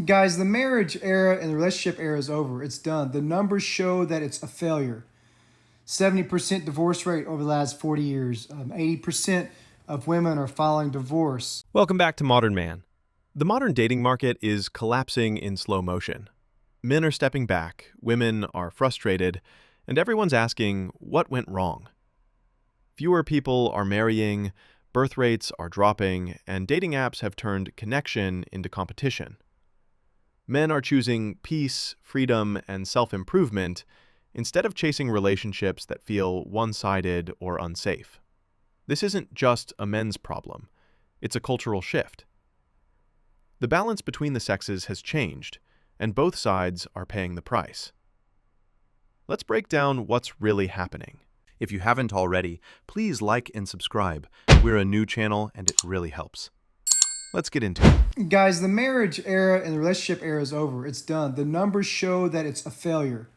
Guys, the marriage era and the relationship era is over. It's done. The numbers show that it's a failure. 70% divorce rate over the last 40 years. 80% of women are filing divorce. Welcome back to Modern Man. The modern dating market is collapsing in slow motion. Men are stepping back, women are frustrated, and everyone's asking, what went wrong? Fewer people are marrying, birth rates are dropping, and dating apps have turned connection into competition. Men are choosing peace, freedom, and self-improvement instead of chasing relationships that feel one-sided or unsafe. This isn't just a men's problem. It's a cultural shift. The balance between the sexes has changed, and both sides are paying the price. Let's break down what's really happening. If you haven't already, please like and subscribe. We're a new channel, and it really helps. Let's get into it. Guys, the marriage era and the relationship era is over. It's done. The numbers show that it's a failure.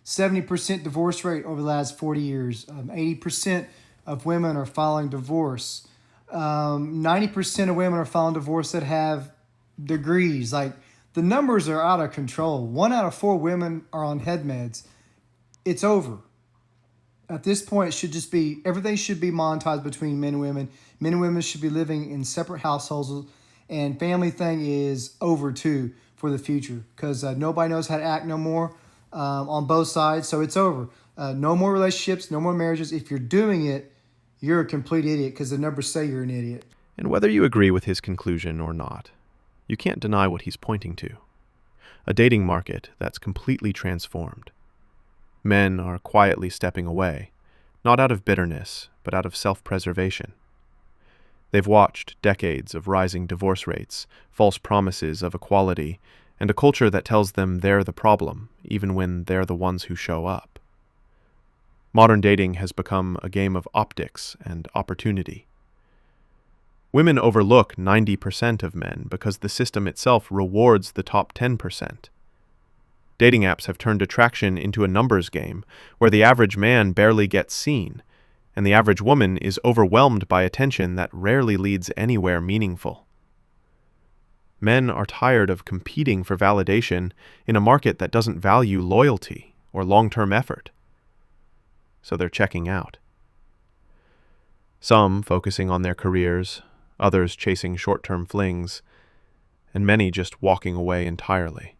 70% divorce rate over the last 40 years. 80% of women are filing divorce. 90% of women are filing divorce that have degrees. Like, the numbers are out of control. 1 out of 4 women are on head meds. It's over. At this point, it should just be, everything should be monetized between men and women. Men and women should be living in separate households, and family thing is over too for the future, because nobody knows how to act no more on both sides, so it's over. No more relationships, no more marriages. If you're doing it, you're a complete idiot, because the numbers say you're an idiot. And whether you agree with his conclusion or not, you can't deny what he's pointing to. A dating market that's completely transformed. Men are quietly stepping away, not out of bitterness, but out of self-preservation. They've watched decades of rising divorce rates, false promises of equality, and a culture that tells them they're the problem, even when they're the ones who show up. Modern dating has become a game of optics and opportunity. Women overlook 90% of men because the system itself rewards the top 10%. Dating apps have turned attraction into a numbers game where the average man barely gets seen, and the average woman is overwhelmed by attention that rarely leads anywhere meaningful. Men are tired of competing for validation in a market that doesn't value loyalty or long-term effort. So they're checking out. Some focusing on their careers, others chasing short-term flings, and many just walking away entirely.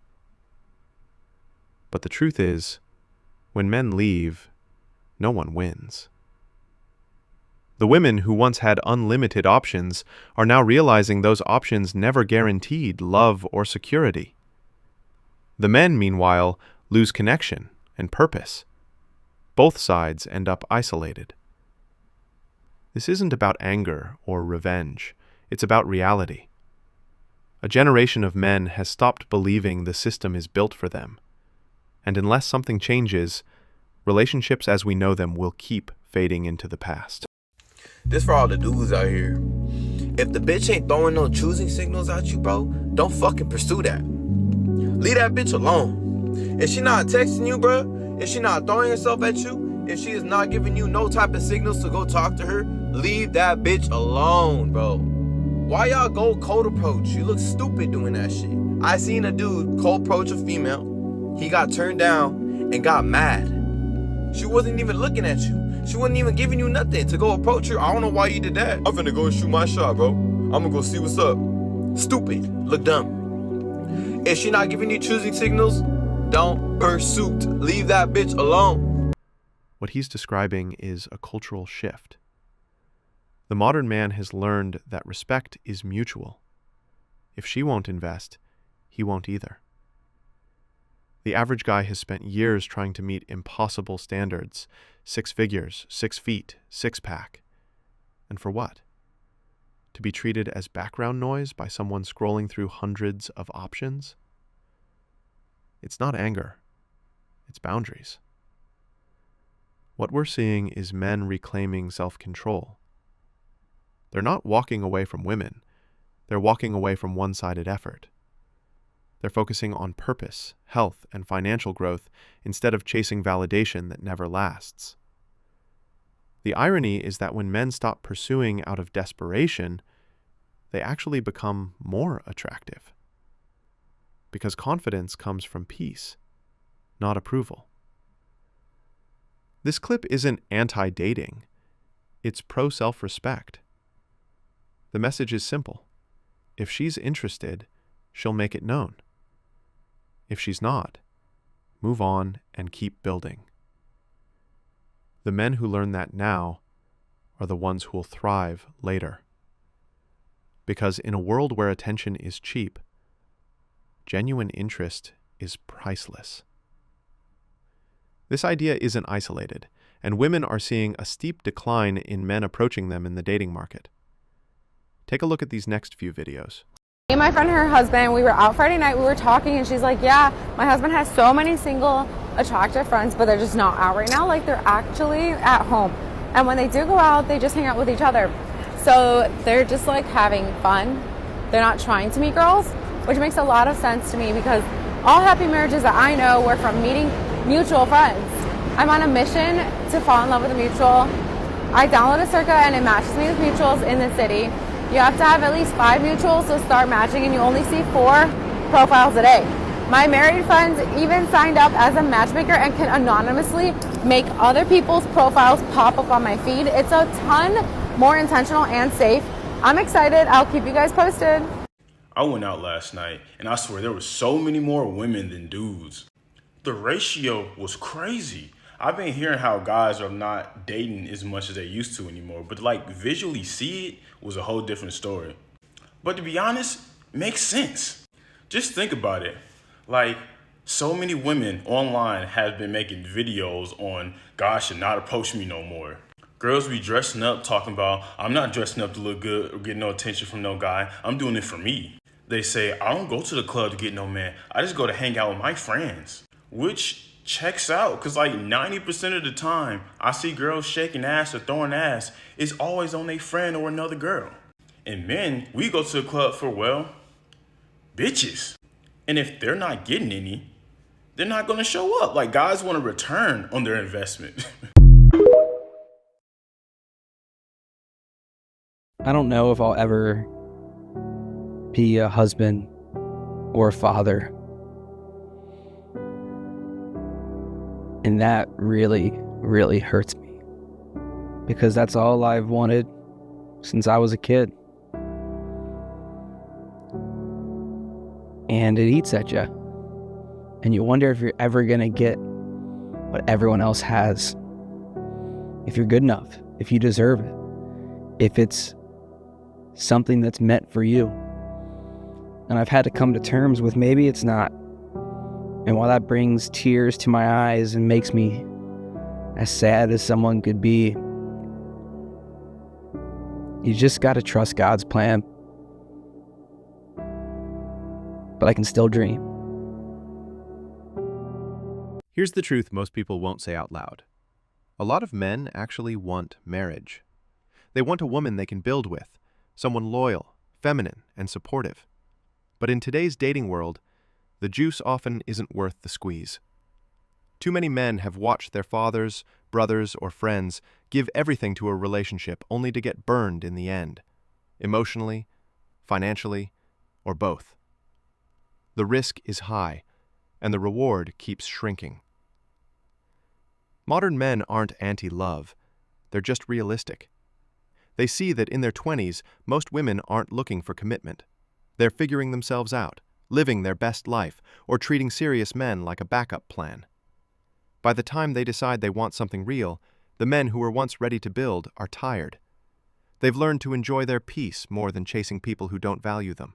But the truth is, when men leave, no one wins. The women who once had unlimited options are now realizing those options never guaranteed love or security. The men, meanwhile, lose connection and purpose. Both sides end up isolated. This isn't about anger or revenge. It's about reality. A generation of men has stopped believing the system is built for them. And unless something changes, relationships as we know them will keep fading into the past. This for all the dudes out here. If the bitch ain't throwing no choosing signals at you, bro, don't fucking pursue that. Leave that bitch alone. If she not texting you, bro, if she not throwing herself at you, if she is not giving you no type of signals to go talk to her, leave that bitch alone, bro. Why y'all go cold approach? You look stupid doing that shit. I seen a dude cold approach a female. He got turned down and got mad. She wasn't even looking at you. She wasn't even giving you nothing to go approach her. I don't know why you did that. I'm finna go shoot my shot, bro. I'm gonna go see what's up. Stupid. Look dumb. If she not giving you choosing signals, don't pursue. Leave that bitch alone. What he's describing is a cultural shift. The modern man has learned that respect is mutual. If she won't invest, he won't either. The average guy has spent years trying to meet impossible standards, 6 figures, 6 feet, 6-pack. And for what? To be treated as background noise by someone scrolling through hundreds of options? It's not anger. It's boundaries. What we're seeing is men reclaiming self-control. They're not walking away from women. They're walking away from one-sided effort. They're focusing on purpose, health, and financial growth instead of chasing validation that never lasts. The irony is that when men stop pursuing out of desperation, they actually become more attractive. because confidence comes from peace, not approval. This clip isn't anti-dating, it's pro-self-respect. The message is simple. If she's interested, she'll make it known. If she's not, move on and keep building. The men who learn that now are the ones who will thrive later. Because in a world where attention is cheap, genuine interest is priceless. This idea isn't isolated, and women are seeing a steep decline in men approaching them in the dating market. Take a look at these next few videos. Me and my friend, her husband, we were out Friday night, we were talking, and she's like, yeah, my husband has so many single, attractive friends, but they're just not out right now. Like, they're actually at home. And when they do go out, they just hang out with each other. So they're just like having fun. They're not trying to meet girls, which makes a lot of sense to me because all happy marriages that I know were from meeting mutual friends. I'm on a mission to fall in love with a mutual. I downloaded Circa and it matches me with mutuals in the city. You have to have at least 5 mutuals to start matching, and you only see 4 profiles a day. My married friends even signed up as a matchmaker and can anonymously make other people's profiles pop up on my feed. It's a ton more intentional and safe. I'm excited. I'll keep you guys posted. I went out last night and I swear there were so many more women than dudes. The ratio was crazy. I've been hearing how guys are not dating as much as they used to anymore, but to like visually see it was a whole different story. But to be honest, makes sense. Just think about it. Like, so many women online have been making videos on guys should not approach me no more. Girls be dressing up talking about, I'm not dressing up to look good or get no attention from no guy. I'm doing it for me. They say, I don't go to the club to get no man. I just go to hang out with my friends. Which checks out, because like 90% of the time I see girls shaking ass or throwing ass, it's always on a friend or another girl. And men, we go to the club for, well, bitches. And if they're not getting any, they're not going to show up. Like, guys want a return on their investment. I don't know if I'll ever be a husband or a father. And that really, really hurts me. Because that's all I've wanted since I was a kid. And it eats at you. And you wonder if you're ever going to get what everyone else has. If you're good enough, if you deserve it, if it's something that's meant for you. And I've had to come to terms with maybe it's not. And while that brings tears to my eyes and makes me as sad as someone could be, you just got to trust God's plan. But I can still dream. Here's the truth most people won't say out loud. A lot of men actually want marriage. They want a woman they can build with, someone loyal, feminine, and supportive. But in today's dating world, the juice often isn't worth the squeeze. Too many men have watched their fathers, brothers, or friends give everything to a relationship only to get burned in the end, emotionally, financially, or both. The risk is high, and the reward keeps shrinking. Modern men aren't anti-love, they're just realistic. They see that in their 20s, most women aren't looking for commitment. They're figuring themselves out, living their best life, or treating serious men like a backup plan. By the time they decide they want something real, the men who were once ready to build are tired. They've learned to enjoy their peace more than chasing people who don't value them.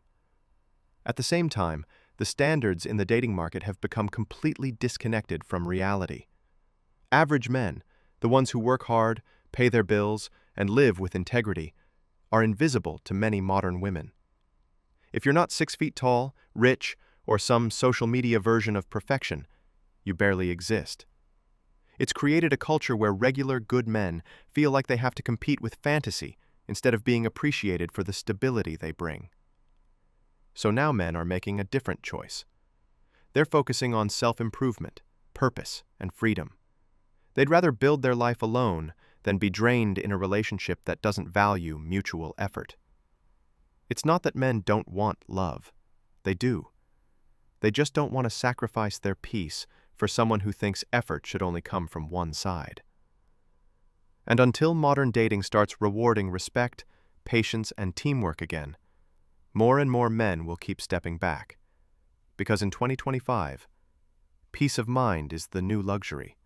At the same time, the standards in the dating market have become completely disconnected from reality. Average men, the ones who work hard, pay their bills, and live with integrity, are invisible to many modern women. If you're not 6 feet tall, rich, or some social media version of perfection, you barely exist. It's created a culture where regular good men feel like they have to compete with fantasy instead of being appreciated for the stability they bring. So now men are making a different choice. They're focusing on self-improvement, purpose, and freedom. They'd rather build their life alone than be drained in a relationship that doesn't value mutual effort. It's not that men don't want love. They do. They just don't want to sacrifice their peace for someone who thinks effort should only come from one side. And until modern dating starts rewarding respect, patience, and teamwork again, more and more men will keep stepping back. Because in 2025, peace of mind is the new luxury,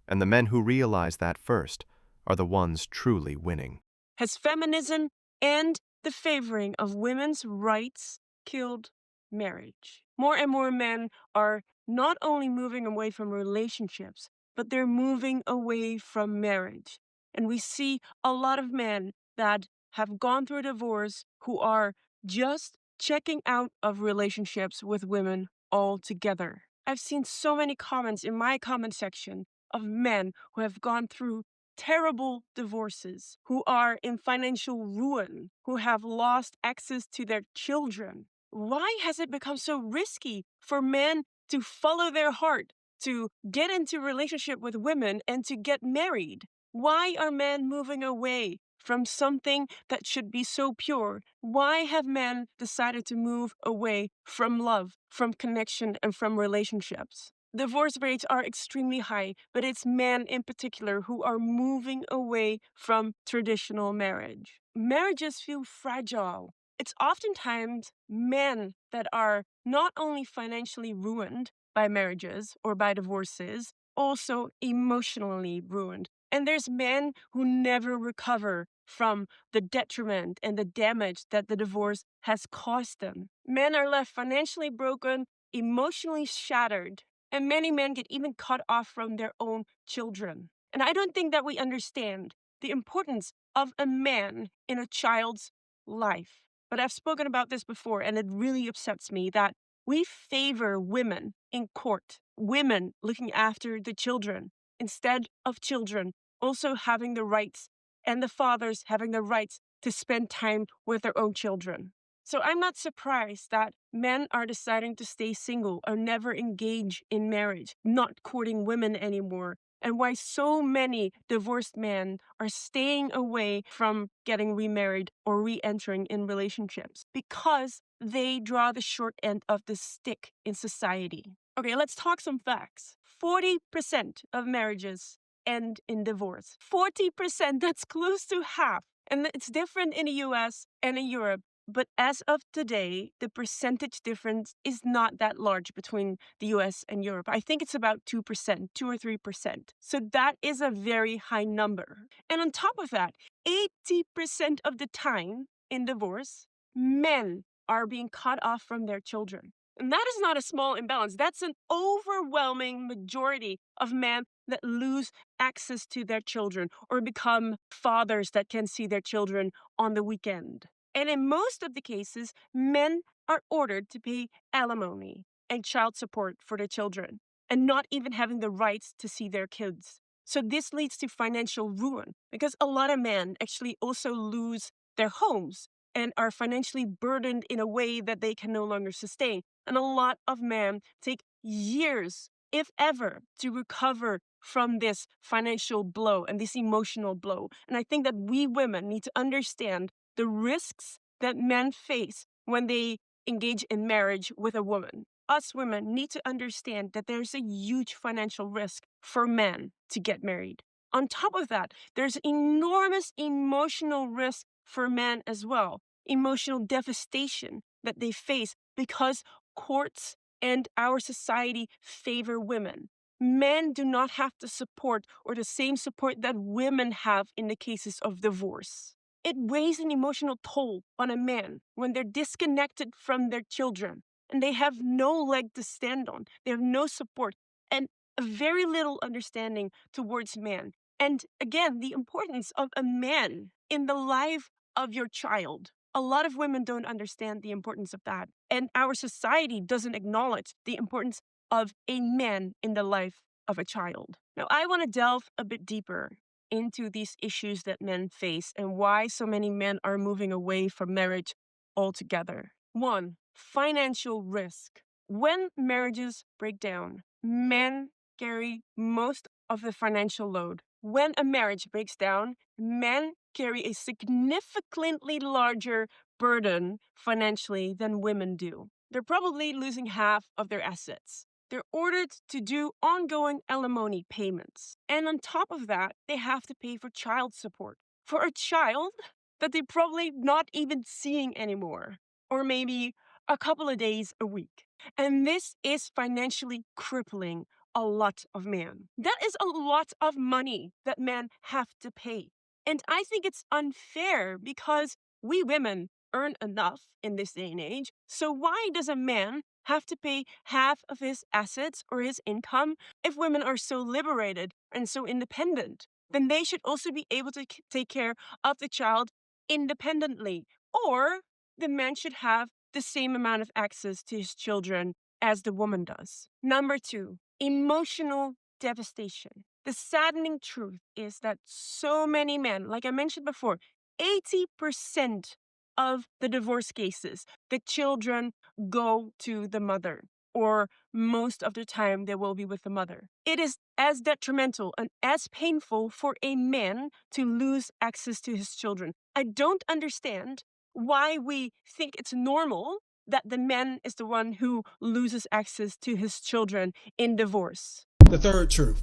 and the men who realize that first are the ones truly winning. Has feminism and the favoring of women's rights killed marriage? More and more men are not only moving away from relationships, but they're moving away from marriage. And we see a lot of men that have gone through a divorce who are just checking out of relationships with women altogether. I've seen so many comments in my comment section of men who have gone through terrible divorces, who are in financial ruin, who have lost access to their children. Why has it become so risky for men to follow their heart, to get into relationship with women and to get married? Why are men moving away from something that should be so pure? Why have men decided to move away from love, from connection, and from relationships? Divorce rates are extremely high, but it's men in particular who are moving away from traditional marriage. Marriages feel fragile. It's oftentimes men that are not only financially ruined by marriages or by divorces, also emotionally ruined. And there's men who never recover from the detriment and the damage that the divorce has caused them. Men are left financially broken, emotionally shattered, and many men get even cut off from their own children. And I don't think that we understand the importance of a man in a child's life. But I've spoken about this before, and it really upsets me that we favor women in court, women looking after the children, instead of children also having the rights and the fathers having the rights to spend time with their own children. So I'm not surprised that men are deciding to stay single or never engage in marriage, not courting women anymore, and why so many divorced men are staying away from getting remarried or re-entering in relationships, because they draw the short end of the stick in society. Okay, let's talk some facts. 40% of marriages end in divorce. 40%, that's close to half. And it's different in the US and in Europe. But as of today, the percentage difference is not that large between the US and Europe. I think it's about 2%, 2 or 3%. So that is a very high number. And on top of that, 80% of the time in divorce, men are being cut off from their children. And that is not a small imbalance. That's an overwhelming majority of men that lose access to their children or become fathers that can see their children on the weekend. And in most of the cases, men are ordered to pay alimony and child support for their children and not even having the rights to see their kids. So this leads to financial ruin because a lot of men actually also lose their homes and are financially burdened in a way that they can no longer sustain. And a lot of men take years, if ever, to recover from this financial blow and this emotional blow. And I think that we women need to understand the risks that men face when they engage in marriage with a woman. Us women need to understand that there's a huge financial risk for men to get married. On top of that, there's enormous emotional risk for men as well. Emotional devastation that they face because courts and our society favor women. Men do not have the support or the same support that women have in the cases of divorce. It weighs an emotional toll on a man when they're disconnected from their children and they have no leg to stand on. They have no support and a very little understanding towards man. And again, the importance of a man in the life of your child. A lot of women don't understand the importance of that. And our society doesn't acknowledge the importance of a man in the life of a child. Now, I want to delve a bit deeper into these issues that men face and why so many men are moving away from marriage altogether. 1, financial risk. When marriages break down, men carry most of the financial load. When a marriage breaks down, men carry a significantly larger burden financially than women do. they're probably losing half of their assets. They're ordered to do ongoing alimony payments. And on top of that, they have to pay for child support for a child that they're probably not even seeing anymore, or maybe a couple of days a week. And this is financially crippling a lot of men. That is a lot of money that men have to pay. And I think it's unfair because we women earn enough in this day and age. So why does a man have to pay half of his assets or his income? If women are so liberated and so independent, then they should also be able to take care of the child independently. Or the man should have the same amount of access to his children as the woman does. Number 2, emotional devastation. The saddening truth is that so many men, like I mentioned before, 80% of the divorce cases, the children go to the mother, or most of the time they will be with the mother. It is as detrimental and as painful for a man to lose access to his children. I don't understand why we think it's normal that the man is the one who loses access to his children in divorce. The third truth: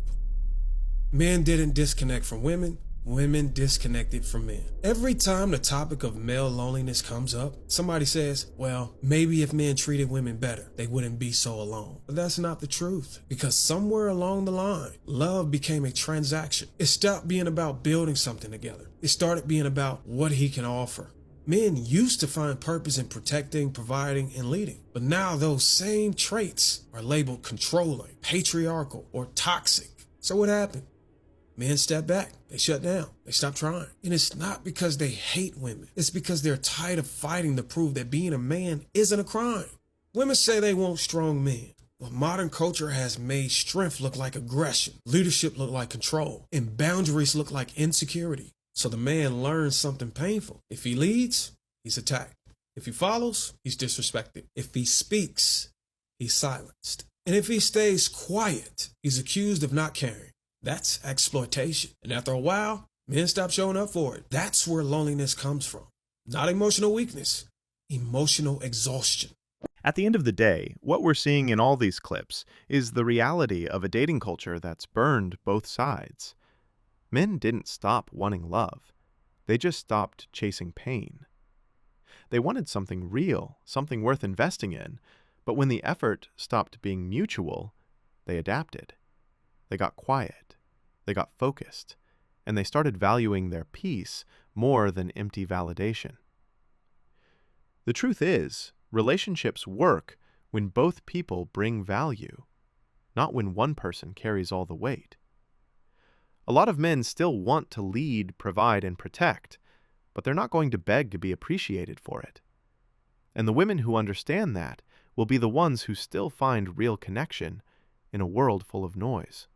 men didn't disconnect from women, women disconnected from men. Every time the topic of male loneliness comes up, somebody says, well, maybe if men treated women better, they wouldn't be so alone. But that's not the truth, because somewhere along the line, love became a transaction. It stopped being about building something together. It started being about what he can offer. Men used to find purpose in protecting, providing, and leading. But now those same traits are labeled controlling, patriarchal, or toxic. So what happened? Men step back, they shut down, they stop trying. And it's not because they hate women. It's because they're tired of fighting to prove that being a man isn't a crime. Women say they want strong men. But modern culture has made strength look like aggression, leadership look like control, and boundaries look like insecurity. So the man learns something painful. If he leads, he's attacked. If he follows, he's disrespected. If he speaks, he's silenced. And if he stays quiet, he's accused of not caring. That's exploitation. And after a while, men stop showing up for it. That's where loneliness comes from. Not emotional weakness, emotional exhaustion. At the end of the day, what we're seeing in all these clips is the reality of a dating culture that's burned both sides. Men didn't stop wanting love. They just stopped chasing pain. They wanted something real, something worth investing in, but when the effort stopped being mutual, they adapted. They got quiet. They got focused. And they started valuing their peace more than empty validation. The truth is, relationships work when both people bring value, not when one person carries all the weight. A lot of men still want to lead, provide, and protect, but they're not going to beg to be appreciated for it. And the women who understand that will be the ones who still find real connection in a world full of noise.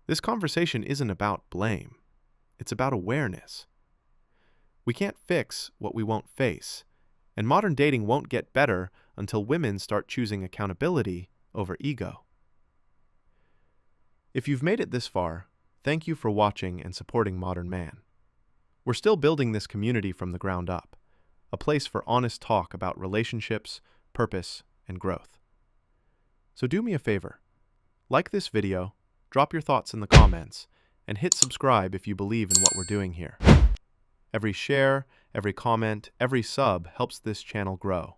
This conversation isn't about blame. It's about awareness. We can't fix what we won't face, and modern dating won't get better until women start choosing accountability over ego. If you've made it this far, thank you for watching and supporting Modern Man. We're still building this community from the ground up, a place for honest talk about relationships, purpose, and growth. So do me a favor, like this video, drop your thoughts in the comments, and hit subscribe if you believe in what we're doing here. Every share, every comment, every sub helps this channel grow,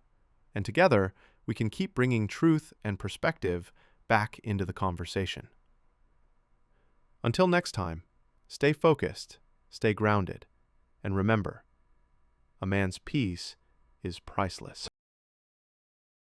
and together we can keep bringing truth and perspective back into the conversation. Until next time, stay focused, stay grounded, and remember, a man's peace is priceless.